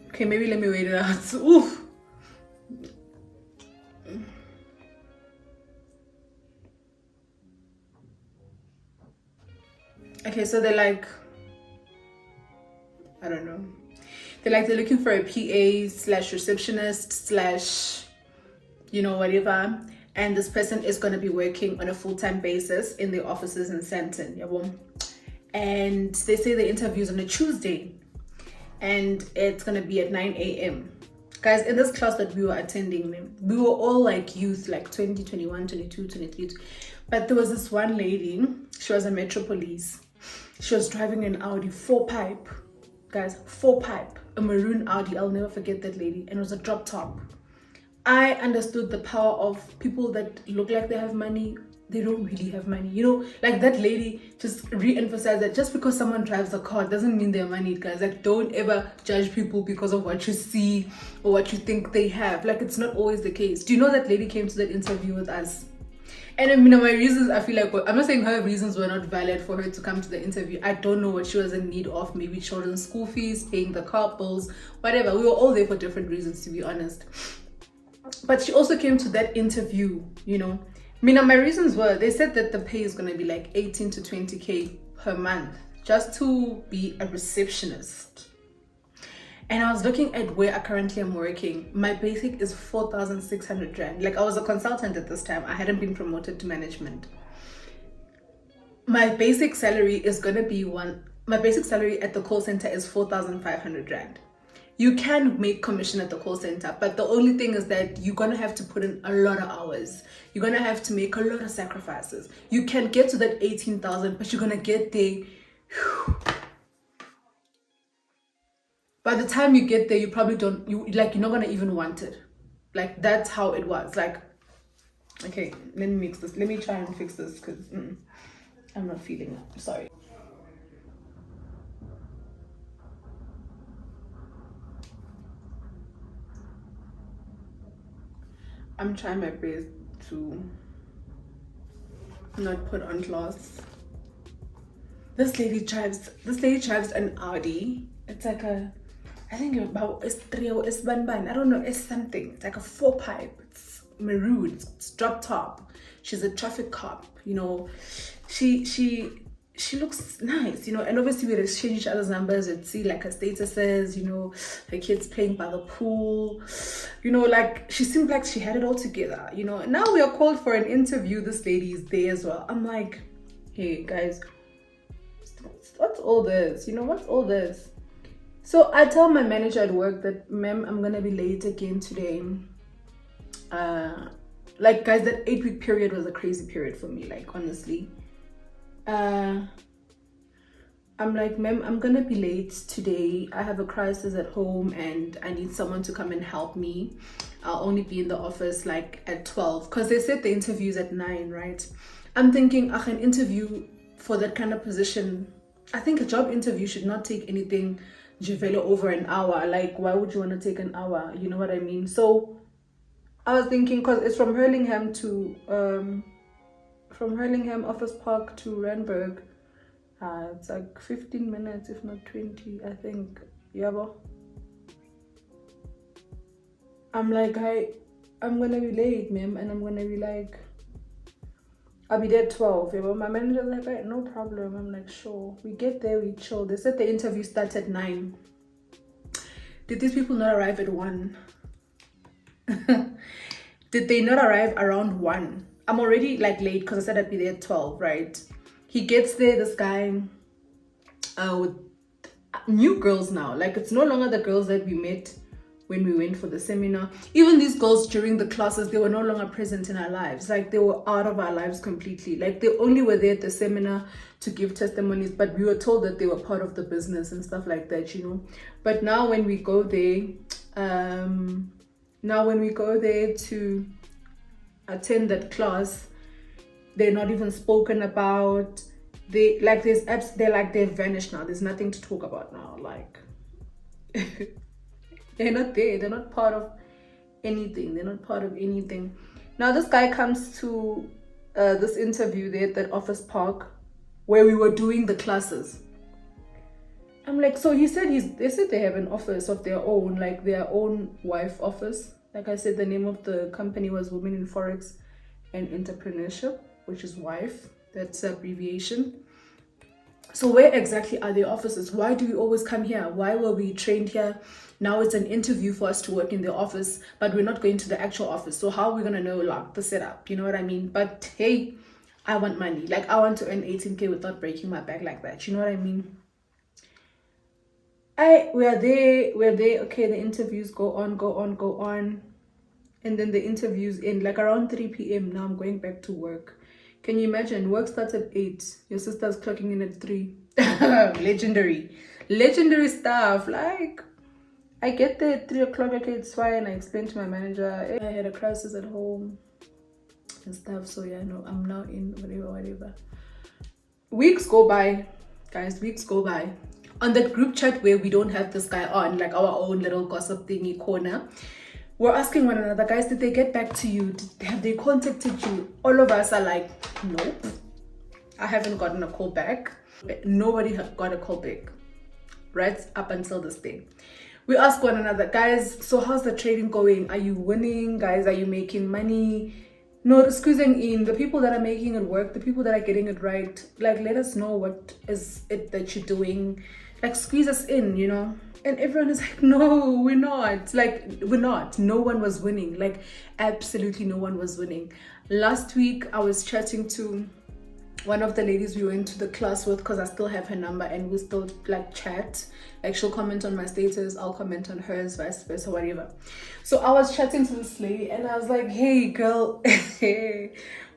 Okay, maybe let me wait it out. Oof. Okay, so they're like, I don't know. They're looking for a PA slash receptionist slash, you know, whatever. And this person is going to be working on a full-time basis in the offices in Sandton. And they say the interview's on a Tuesday. And it's going to be at 9 a.m. Guys, in this class that we were attending, we were all like youth, like 20, 21, 22, 23. But there was this one lady, she was a Metro Police. She was driving an Audi 4-pipe. Guys, 4-pipe, a maroon Audi. I'll never forget that lady. And it was a drop top. I understood the power of people that look like they have money. They don't really have money, you know. Like, that lady just re-emphasized that just because someone drives a car doesn't mean they're money, guys. Like, don't ever judge people because of what you see or what you think they have. Like, it's not always the case. Do you know that lady came to that interview with us? And I mean, my reasons, I feel like, I'm not saying her reasons were not valid for her to come to the interview. I don't know what she was in need of. Maybe children's school fees, paying the car bills, whatever. We were all there for different reasons, to be honest. But she also came to that interview, you know. Mina, my reasons were, they said that the pay is going to be like 18 to 20K per month just to be a receptionist. And I was looking at where I currently am working. My basic is 4,600 rand. Like, I was a consultant at this time. I hadn't been promoted to management. My basic salary is going to be my basic salary at the call center is 4,500 rand. You can make commission at the call center, but the only thing is that you're going to have to put in a lot of hours. You're going to have to make a lot of sacrifices. You can get to that 18,000, but you're going to get there. By the time you get there, you probably you're not going to even want it. Like, that's how it was. Like, okay, let me mix this. Let me try and fix this because I'm not feeling it. Sorry. I'm trying my best to not put on gloss. This lady drives an Audi. It's like I think about S3 or S1, I don't know, it's something. It's like a 4-pipe. It's maroon. It's drop top. She's a traffic cop. You know, she looks nice, you know, and obviously we'd exchange each other's numbers. We'd see like her statuses, you know, her kids playing by the pool, you know, like she seemed like she had it all together, you know. And now we are called for an interview. This lady is there as well. I'm like, hey guys, what's all this? You know, what's all this? So I tell my manager at work that, ma'am, I'm gonna be late again today. Like, guys, that 8-week period was a crazy period for me, like, honestly. I'm like, ma'am, I'm gonna be late today. I have a crisis at home and I need someone to come and help me. I'll only be in the office like at 12 because they said the interview's at 9, right? I'm thinking, an interview for that kind of position, I think a job interview should not take anything over an hour. Like, why would you want to take an hour? You know what I mean? So I was thinking, because it's from Hurlingham Office Park to Randburg. It's like 15 minutes, if not 20, I think. Yeah, but I'm like, I'm gonna be late, ma'am, and I'm gonna be like, I'll be there at 12. Yeah, but my manager's like, right, no problem. I'm like, sure. We get there, we chill. They said the interview starts at 9. Did these people not arrive at 1? Did they not arrive around 1? I'm already like late because I said I'd be there at 12, right? He gets there, this guy, with new girls now. Like, it's no longer the girls that we met when we went for the seminar. Even these girls during the classes, they were no longer present in our lives. Like, they were out of our lives completely. Like, they only were there at the seminar to give testimonies, but we were told that they were part of the business and stuff like that, you know. But now when we go there, to attend that class, they're not even spoken about. They like there's apps, they've vanished now. There's nothing to talk about now. Like they're not there. They're not part of anything. Now this guy comes to this interview there at that office park where we were doing the classes. I'm like, so they said they have an office of their own, like their own wife office. Like I said, the name of the company was Women in Forex and Entrepreneurship, which is WIFE. That's the abbreviation. So where exactly are their offices? Why do we always come here? Why were we trained here? Now it's an interview for us to work in the office, but we're not going to the actual office. So how are we going to know like the setup? You know what I mean? But hey, I want money. Like, I want to earn 18K without breaking my back like that. You know what I mean? We're there. Okay, the interviews go on. And then the interviews end like around 3 p.m. Now I'm going back to work. Can you imagine? Work starts at 8. Your sister's clocking in at 3. Legendary stuff. Like, I get there at 3 o'clock. Okay, it's fine. I explained to my manager, hey, I had a crisis at home and stuff. So yeah, no, I'm now in whatever. Weeks go by, guys. On that group chat where we don't have this guy on, like our own little gossip thingy corner, we're asking one another, guys, did they get back to you? Have they contacted you? All of us are like, nope. I haven't gotten a call back. Nobody got a call back, right? Up until this day. We ask one another, guys, so how's the trading going? Are you winning? Guys, are you making money? No, squeezing in. The people that are making it work, the people that are getting it right, like, let us know what is it that you're doing. Like, squeeze us in, you know? And everyone is like, no, we're not. Like, we're not. No one was winning. Like, absolutely no one was winning. Last week, I was chatting to one of the ladies we went to the class with, because I still have her number and we still like chat. Like, she'll comment on my status, I'll comment on hers, vice versa, whatever. So I was chatting to this lady and I was like, hey girl,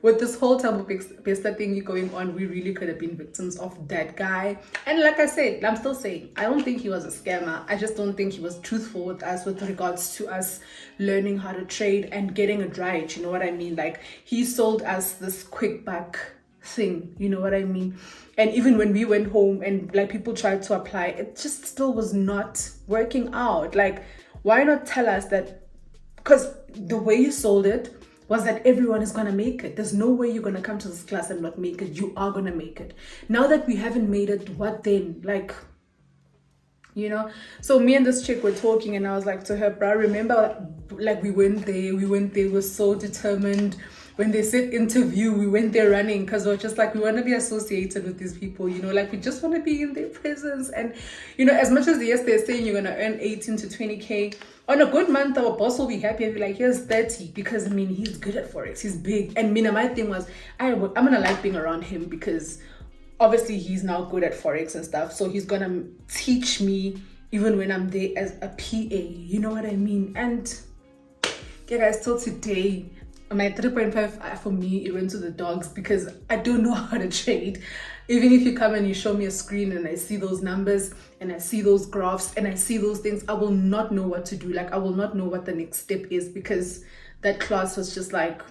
with this whole type of pesta thing going on, we really could have been victims of that guy. And like I said, I'm still saying, I don't think he was a scammer. I just don't think he was truthful with us with regards to us learning how to trade and getting it right. You know what I mean? Like, he sold us this quick buck thing, you know what I mean? And even when we went home and like people tried to apply, it just still was not working out. Like, why not tell us that? Because the way you sold it was that everyone is gonna make it. There's no way you're gonna come to this class and not make it. You are gonna make it. Now that we haven't made it, what then? Like, you know? So me and this chick were talking and I was like to her, bro, remember, like, we went there, we were so determined. When they said interview, we went there running because we're just like, we want to be associated with these people, you know, like, we just want to be in their presence. And, you know, as much as yes, they're saying you're going to earn 18 to 20K, on a good month, our boss will be happy and be like, here's 30, because, I mean, he's good at Forex, he's big. And Mina, my thing was, I'm going to like being around him because obviously he's now good at Forex and stuff. So he's going to teach me even when I'm there as a PA, you know what I mean? And yeah, guys, till today, my 3.5 for me, it went to the dogs because I don't know how to trade. Even if you come and you show me a screen and I see those numbers and I see those graphs and I see those things, I will not know what to do. Like, I will not know what the next step is because that class was just like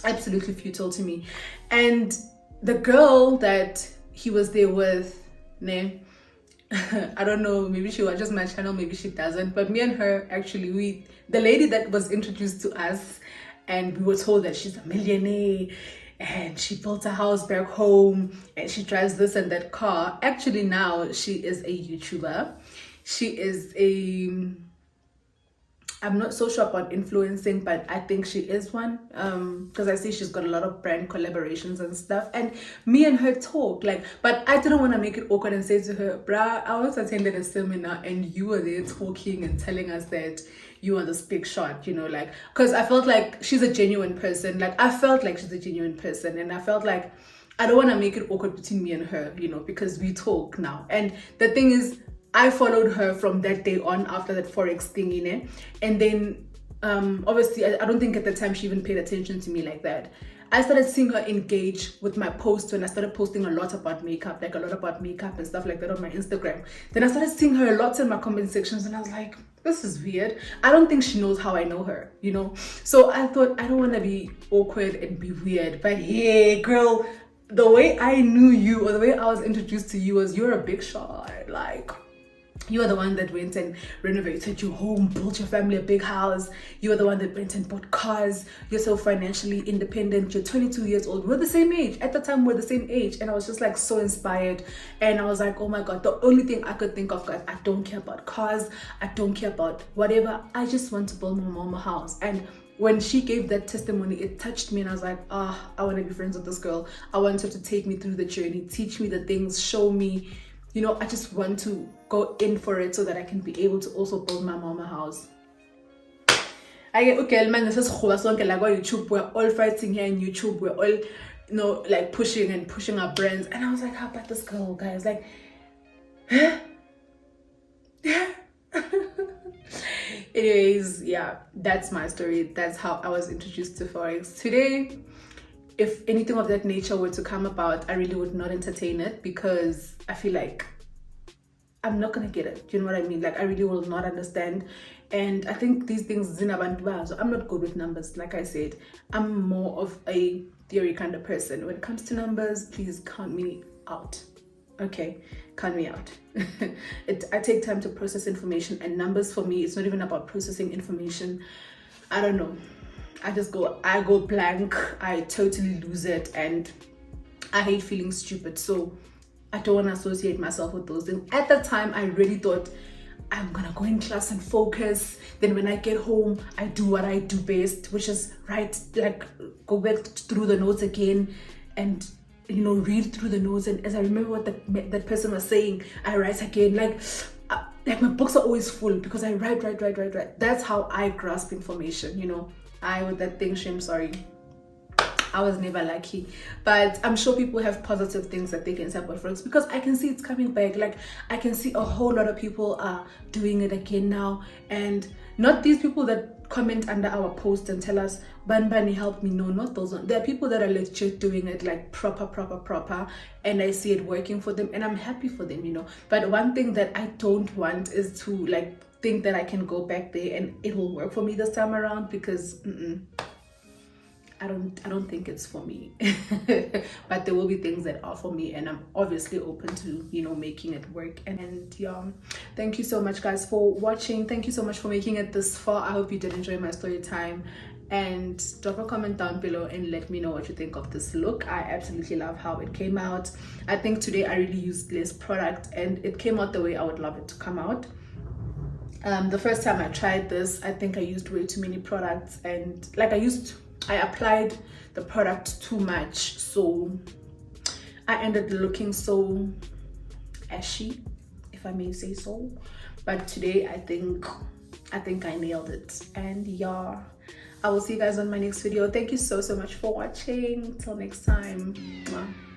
absolutely futile to me. And the girl that he was there with, I don't know, maybe she watches my channel, maybe she doesn't, but me and her, actually, the lady that was introduced to us, and we were told that she's a millionaire and she built a house back home and she drives this and that car. Actually, now she is a YouTuber. She is I'm not so sure about influencing, but I think she is one. Because I see she's got a lot of brand collaborations and stuff. And me and her talk, like, but I didn't want to make it awkward and say to her, bruh, I once attended a seminar and you were there talking and telling us that you are this big shot, you know, like, because I felt like she's a genuine person. Like, I felt like she's a genuine person, and I felt like I don't want to make it awkward between me and her, you know, because we talk now. And the thing is, I followed her from that day on after that Forex thing, you know, and then obviously I don't think at the time she even paid attention to me like that. I started seeing her engage with my posts when I started posting a lot about makeup, like a lot about makeup and stuff like that on my Instagram. Then I started seeing her a lot in my comment sections, and I was like, this is weird. I don't think she knows how I know her, you know. So I thought, I don't want to be awkward and be weird, but hey girl, the way I knew you, or the way I was introduced to you, was you're a big shot. Like, you are the one that went and renovated your home, built your family a big house. You are the one that went and bought cars. You're so financially independent. You're 22 years old. We're the same age. At the time, we're the same age. And I was just like so inspired. And I was like, oh my God, the only thing I could think of, guys, I don't care about cars. I don't care about whatever. I just want to build my mom a house. And when she gave that testimony, it touched me, and I was like, I want to be friends with this girl. I want her to take me through the journey, teach me the things, show me, you know, I just want to go in for it so that I can be able to also build my mom a house. I get okay, man, this is like on YouTube. We're all fighting here in YouTube. We're all, you know, like pushing our brands. And I was like, how about this girl, guys? Like, huh? Anyways, yeah, that's my story. That's how I was introduced to Forex. Today, if anything of that nature were to come about, I really would not entertain it, because I feel like I'm not gonna get it. You know what I mean? Like, I really will not understand. And I think these things, so I'm not good with numbers. Like I said, I'm more of a theory kind of person. When it comes to numbers, please count me out. Okay, count me out. I take time to process information, and numbers for me, it's not even about processing information. I don't know. I go blank. I totally lose it, and I hate feeling stupid. So I don't want to associate myself with those things. At the time, I really thought, I'm gonna go in class and focus. Then when I get home, I do what I do best, which is write, like go back through the notes again and, you know, read through the notes. And as I remember what that person was saying, I write again. Like my books are always full because I write. That's how I grasp information, you know. With that thing, shame, sorry. I was never lucky, but I'm sure people have positive things that they can say about Forex, because I can see it's coming back. Like, I can see a whole lot of people are doing it again now, and not these people that comment under our post and tell us Banbani helped me. No, not those ones. There are people that are legit doing it, like proper, and I see it working for them, and I'm happy for them, you know. But one thing that I don't want is to like think that I can go back there and it will work for me this time around, because I don't think it's for me. But there will be things that are for me, and I'm obviously open to, you know, making it work. And yeah, thank you so much, guys, for watching. Thank you so much for making it this far. I hope you did enjoy my story time, and drop a comment down below and let me know what you think of this look. I absolutely love how it came out. I think today I really used less product, and it came out the way I would love it to come out. The first time I tried this, I think I used way too many products, and like I applied the product too much, so I ended looking so ashy, if I may say so. But today I think I nailed it. And yeah, I will see you guys on my next video. Thank you so much for watching. Till next time. Mwah.